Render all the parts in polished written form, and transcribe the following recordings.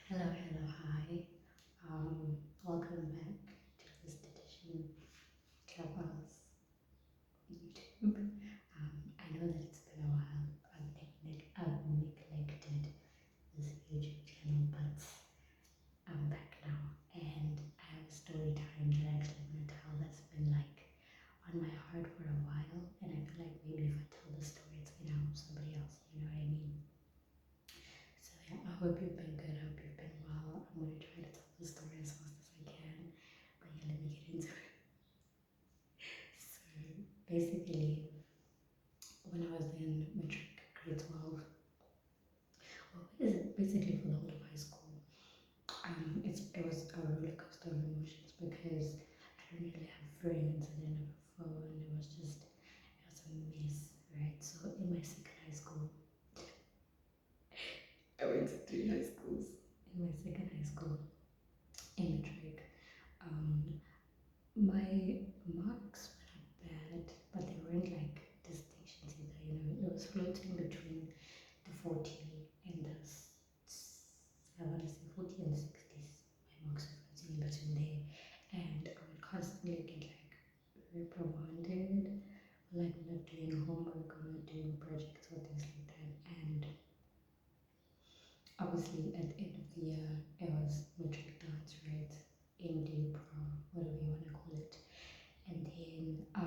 Hello, hello, hi. Welcome back to this edition Clubhouse YouTube. I know that it's been a while. I've neglected this YouTube channel, but I'm back now, and I have a story time that I actually want to tell that's been like on my heart for a while, and I feel like maybe if I tell the story, it's gonna help somebody else. You know what I mean? So yeah, I hope you've been good. I hope you've been well. I'm gonna try to tell the story as fast as I can. But yeah, let me get into it. So basically, when I was in matric grade 12, well, what is it? Basically for the whole of high school, it was a roller coaster of emotions because I don't really have friends. I didn't have a phone. It was a mess, right? So in my second high school, I went to three high schools. In my second high school, in matric, um, my marks were not bad, but they weren't like distinctions either. It was floating between the 40 and I want to say 40 and 60s. My marks were floating in between there, and I would constantly get like reprimanded, like not doing homework or not doing projects or things like that. And obviously, at the end of the year, it was matric dance, right? Indie prom, whatever you want to call it. And then uh,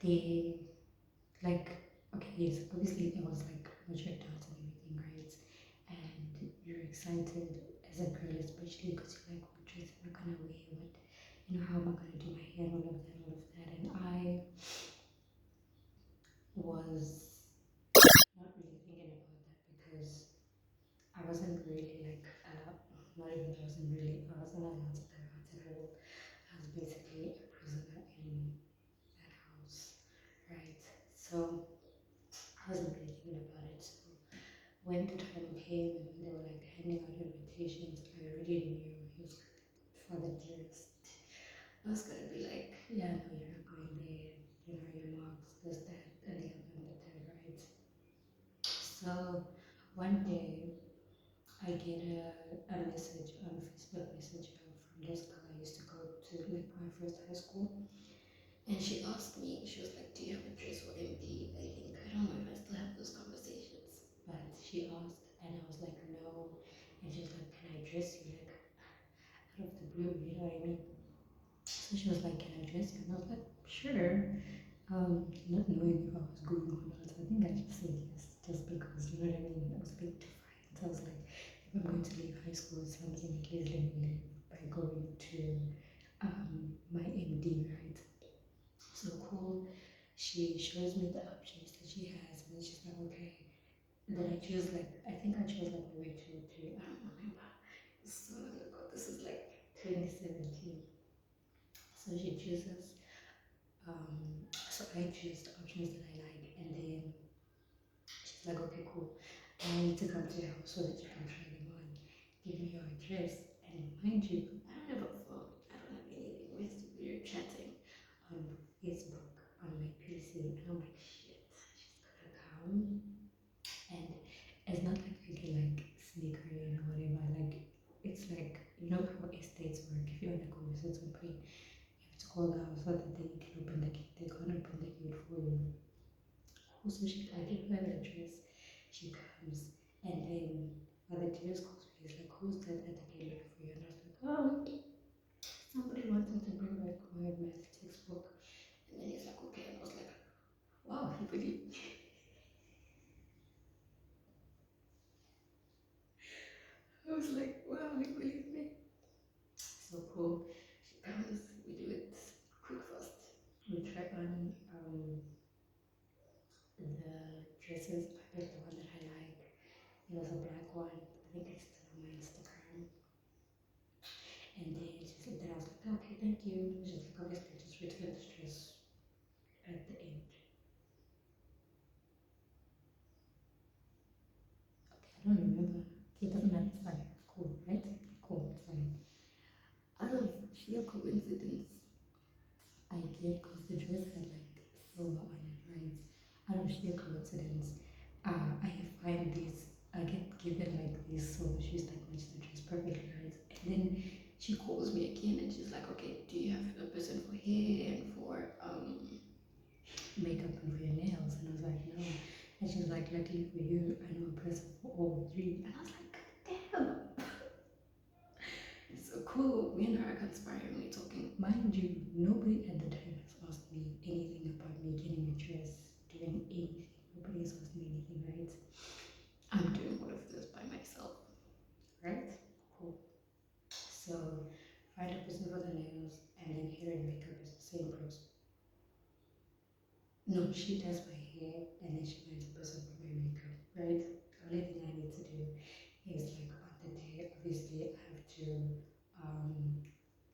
they like okay, yes, obviously it was like mature dance and everything, right? And you're excited as a girl, especially because you're like, what dress am I gonna wear? How am I gonna do my hair? All of that. And I was not really thinking about that because I wasn't really like, not even I wasn't allowed to go out at all. I was basically a prisoner in that house, right? So I wasn't really thinking about it. So when the time came and when they were like handing out invitations, I already knew he was for the dearest. I was gonna be like, yeah, no, you're not going there. Your marks, this, that, and the other, and the third, right? So one day I get a message on Facebook Messenger from this girl I used to go to like my first high school. And she asked me, she was like, do you have a dress for MD? I don't know if I still have those conversations. But she asked, and I was like, no. And she was like, can I dress you? Like, out of the blue, you know what I mean? So she was like, can I dress you? And I was like, sure. Not knowing if I was going or not. I think I just said yes, just because, you know what I mean? I was a bit defiant. I was like, if I'm going to leave high school with something, at least let me leave by going to my MD, right? So cool. She shows me the options that she has, and then she's like, okay. And then I think I chose like maybe two or three. I don't remember. It's so long ago. This is like 2017. So she chooses, so I choose the options that I like, and then she's like, okay, cool. I need to come to your house so that you can try them on. Give me your address, and mind you, I don't have a phone. I don't have anything. We're chatting on Facebook on my PC, and I'm like, shit, she's gonna come. And it's not like I can like sneak her in or whatever. Like it's like how estates work. If you want to go visit somebody, you have to call the house so that they can open the gate. They can't open the gate for you. Also, I give her the address. She comes, and then the dearest calls me. He's like, "Who's that at the gate looking for you?" And I was like, "Oh, somebody wanted to bring back my math textbook." And then he's like, "Okay," and I was like, "Wow, he believed me." I was like, "Wow, he believed me." So cool. She comes, we do it quick fast. We try on the dresses. I picked the one that I like. It was a black one. I think I still on my Instagram. And then I was like, okay, thank you. She's like, obviously, just return the dress at the end. Okay, I don't remember. Okay, it doesn't matter. It's fine. Cool, right? Cool, it's fine. Out of sheer coincidence, I get because the dress had like silver on it, right? Out of sheer coincidence, I find this, I get given like this, so she's like match the dress perfectly, right? And then she calls me again and she's like, okay, do you have a person for hair and for makeup and for your nails? And I was like, no. And she was like, luckily for you, I know a person for all three. And I was like, damn, so cool. Me and her are conspiringly talking. Mind you, nobody at the time has asked me anything about me getting a dress, doing anything. Nobody has asked me anything, right? I'm doing all of this by myself, right? Cool. So find a person for the nails, and then hair and makeup is the same process. No, she does my hair, and then she finds a person for my makeup, right? The only thing I need to do is like on the day, obviously I have to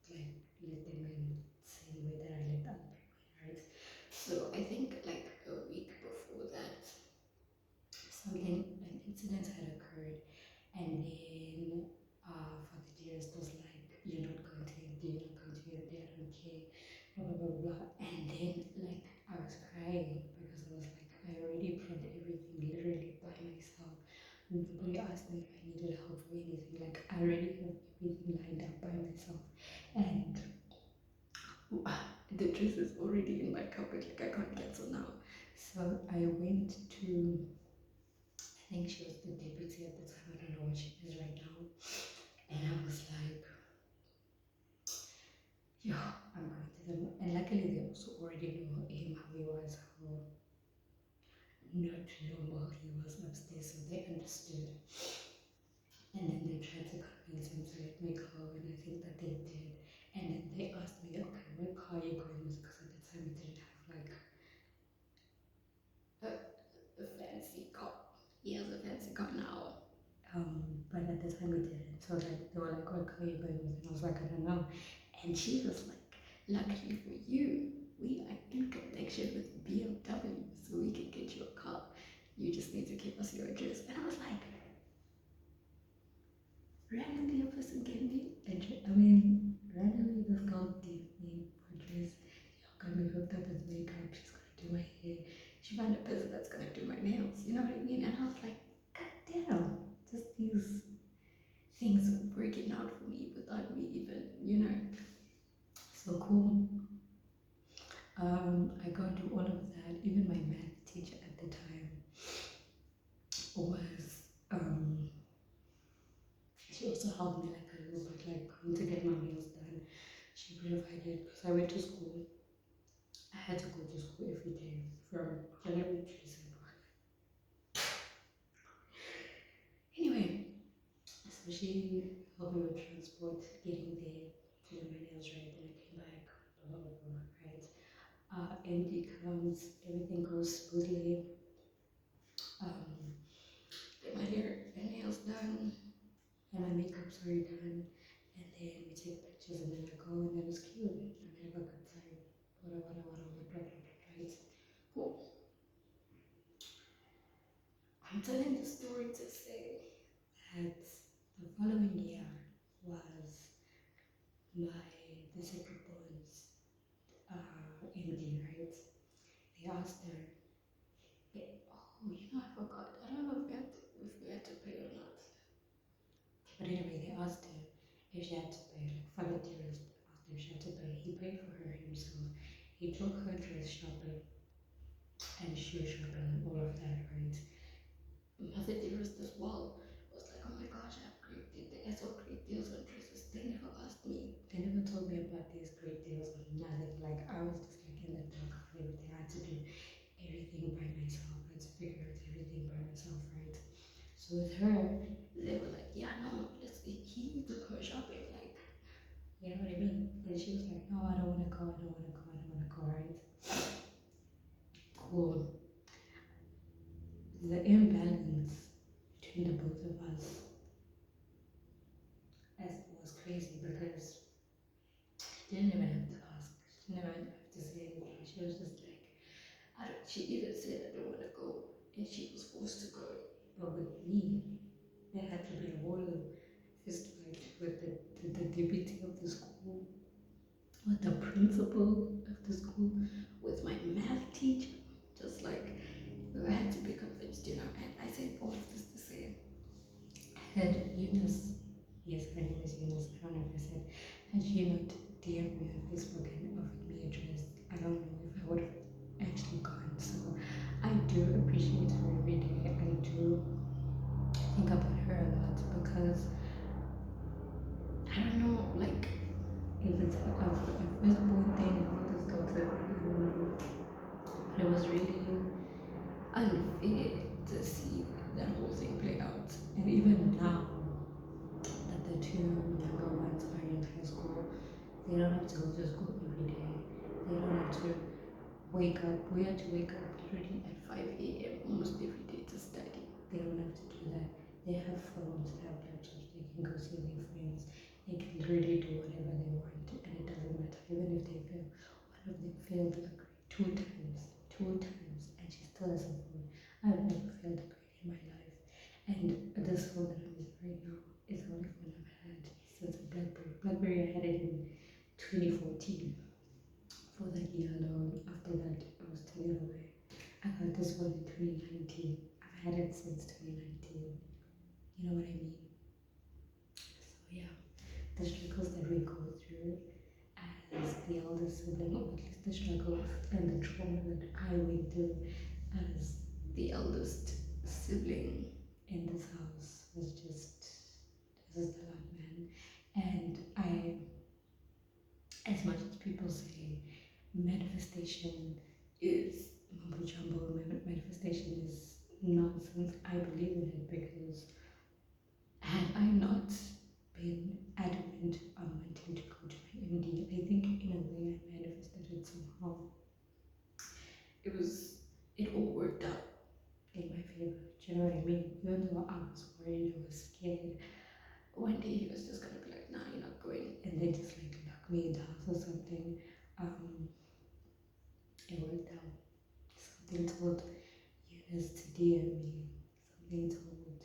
like let them in the same way that I let other people in, right? So I think like a week before that, an incident had occurred, and then for the dearest was like, you're not going to your day, you're not going to your day, I don't care, blah blah blah blah. And then like I was crying because I was like, I already planned everything literally by myself. Nobody asked me if I needed help for anything. Like I already have everything lined up by myself. And the dress is already in my cupboard, like I can't cancel now. So I went to, I think she was the deputy at the time, I don't know what she is right now. And I was like, yeah, I'm going to them. And luckily they also already know him, how he was, how not normal he was upstairs, so they understood. And then they tried to convince him to let me go, and I think that they did. And then they asked me, okay, what car are you going with? Because at the time we didn't have like a fancy car. He has a fancy car now. But at the time we didn't. So like they were like, what car are you going with? And I was like, I don't know. And she was like, luckily for you, we are in connection with BMW, so we can get you a car. You just need to give us your address. And I was like, randomly a person gave me address. I mean, randomly this girl gave me address. You're gonna be hooked up with makeup. She's gonna do my hair. She found a person that's gonna do my nails. You know what I mean? And I was like, God damn, just these things working out for me without me even, so cool. I got to all of that. Even my math teacher at the time was, she also helped me like a little bit, like going to get my nails done. She provided, because I went to school. I had to go to school every day from January to December. Anyway, so she helped me with transport, getting there, doing my nails right, then I came back, blah blah blah, right? MD comes, everything goes smoothly. Um, get my hair and nails done, and my makeup's already done, and then we take pictures, and then I go, and then it's cute, and I have a good time. Right? Cool. I'm telling the story to say that the following year was the second born's MD, right? They asked her, oh, I forgot. I don't know if we had to pay or not. But anyway, they asked her if she had to pay. Like, Father Terrence asked her if she had to pay. He paid for her himself. He took her dress shopping and shoe shopping and all of that, right? Mother Dearest as well was like, oh my gosh, I saw great deals on dresses. They never asked me. They never told me about these great deals on nothing. Like, I was just like in the dark of everything. I had to do everything by myself. I had to figure out everything by myself, right? So with her, they were like, yeah, no, he took her shopping. Like, you know what I mean? And she was like, no, I don't want to go, I don't want to go, I don't want to go, right? Cool. The imbalance between the both of us was crazy because she didn't even have to ask. She didn't even have to say anything. She was just like, she even said, I don't want to go. And she was forced to go. But with me, there had to be a whole fist fight with the deputy of the school, with the principal of the school, with my math teacher. Just like, we had to become the used, and I said all of this to say, Had Eunice, yes, her name is Eunice, I don't know if I said, had she not DM'd me on Facebook and offered me a dress, I don't know if I would have actually gone. So I do appreciate her every day. I do think about her a lot because I don't know, like, if it's a firstborn thing and all this stuff, I don't know. But it was really unfair to see that whole thing play out. And even now that the two younger ones are in high school, they don't have to go to school every day. They don't have to wake up. We had to wake up literally at 5 a.m. almost every day to study. They don't have to do that. They have phones, they have laptops, they can go see their friends. They can literally do whatever they want, and it doesn't matter. Even if they fail, one of them failed a grade two times, and she still has a phone. I've never failed a grade in my life, and this phone that I'm using right now is the only phone I've had since a BlackBerry. BlackBerry, I had it in 2014 for that year alone. After that, it was taken away. I got this one in 2019. I've had it since 2019. You know what I mean? So yeah, the struggles that we go through as the eldest sibling, or at least the struggles and the trauma that I went through as the eldest sibling in this house was just a lot, man. And as much as people say manifestation is mumbo jumbo, manifestation is nonsense, I believe in it because had I not been adamant on wanting to go to my MD, I think in a way I manifested it somehow. It all worked out in my favor. Do you know what I mean? Even though I was worried, I was scared. One day he was just gonna be like, "Nah, you're not going," and then just like lock me in the house or something. It worked out. Something told Eunice to DM me. Something told.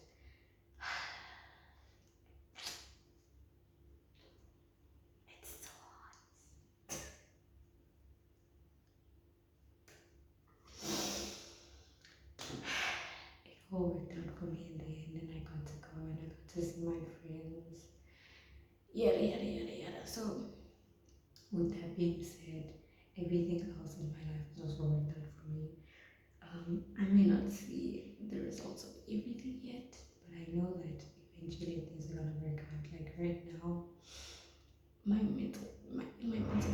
It's so it all worked out for me in the end, and I got to go and I got to see my friends. Yada yada yada yada. So, with that being said, everything else in my life has also worked out for me. I may not see the results of everything yet, but I know that eventually things are gonna work out. Like right now, my mental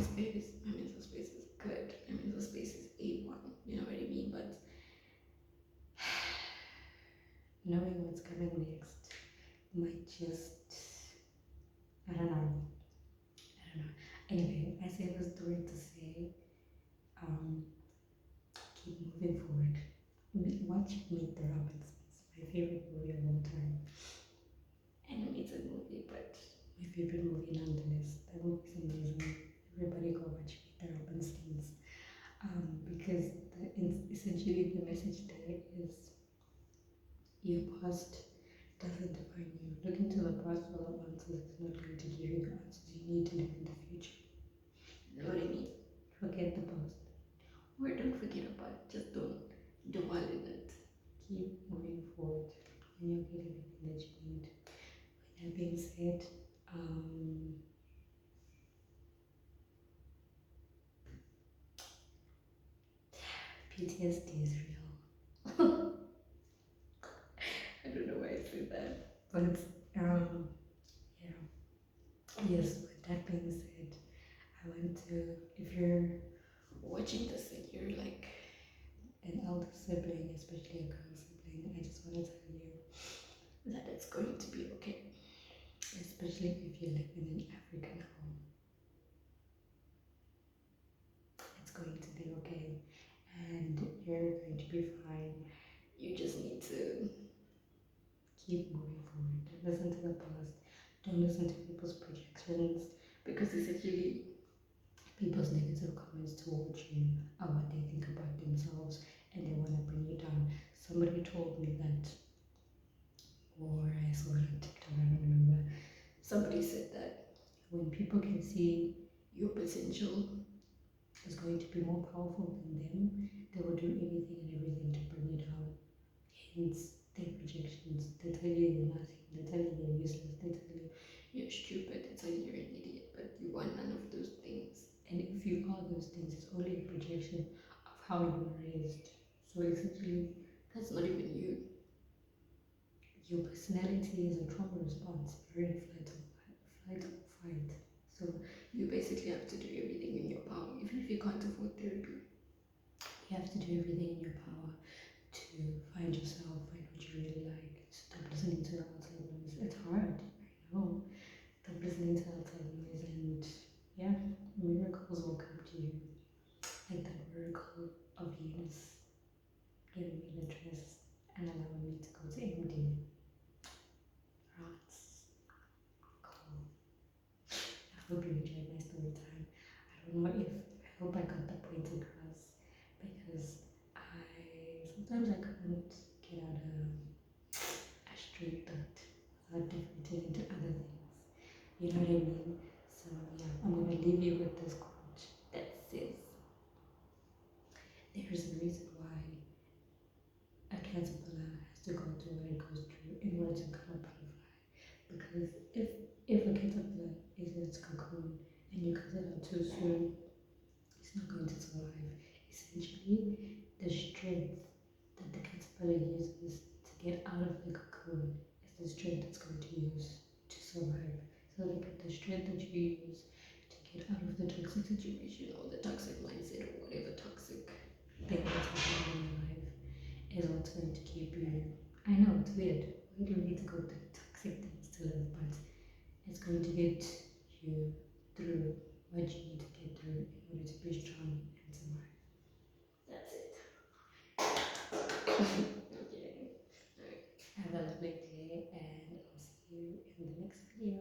space is good. My mental space is A1. You know what I mean? But knowing what's coming next might just, I don't know. I don't know. Anyway, I say this story to say, um, keep moving forward. Watch Meet the Robinsons, my favorite movie of all time. Animated movie, but my favorite movie nonetheless. That movie's amazing. Everybody go watch Meet the Robinsons. Because essentially the message there is your past doesn't define you. Look into the past for the answers. It's not going to give you the answers you need to live in the future. You know what I mean? Forget the past. Or don't forget about it. Just don't dwell in it. Keep moving forward and you'll get everything that you need. With that being said, PTSD is real. I don't know why I said that. But yeah. Yes, with that being said, I want to, if you're watching this and you're like an elder sibling, especially a girl sibling, I just want to tell you that it's going to be okay. Especially if you live in an African home, it's going to be okay and you're going to be fine. You just need to keep moving forward. Don't listen to the past. Don't listen to people's projections because essentially people's negative comments towards you are what they think about themselves and they want to bring you down. Somebody told me that, or I saw it on TikTok, I don't remember. Somebody said that when people can see your potential is going to be more powerful than them, they will do anything and everything to bring you down. against their projections. They tell you you're nothing. They tell you you're useless. They tell you You're stupid. They tell you you're an idiot, but you are none of those things. and if you are those things, it's only a projection of how you were raised. So essentially, That's not even you. your personality is a trauma response. You're in flight or fight. So You basically have to do everything in your power, even if you can't afford therapy. you have to do everything in your power to find yourself, find what you really like. Stop listening to outside noise. It's hard, I know. Stop listening to outside noise, and yeah, miracles will come to you. Like that miracle of Eunice giving me the dress and allowing me to go to MD. Rats. Cool. I hope you enjoyed my story time. I don't know if I hope I got the point across because sometimes I can't get out a straight thought without diverting into other things. You know what I mean? So yeah, I'm gonna leave you with this quote that says there is a reason why a caterpillar has to go through what it goes through in order to become a butterfly. Because if a caterpillar is in its cocoon and you cut it out too soon, it's not going to survive. Essentially, the strength that the caterpillar uses to get out of the cocoon is the strength it's going to use to survive. So the strength that you use to get out of the toxic situation Or the toxic mindset or whatever toxic. thing that's happening in your life is what's going to keep you. I know it's weird. Why do you need to go through toxic things to live? But it's going to get you through what you need to get through in order to be strong and survive. That's it. Okay. Have a lovely day, and I'll see you in the next video.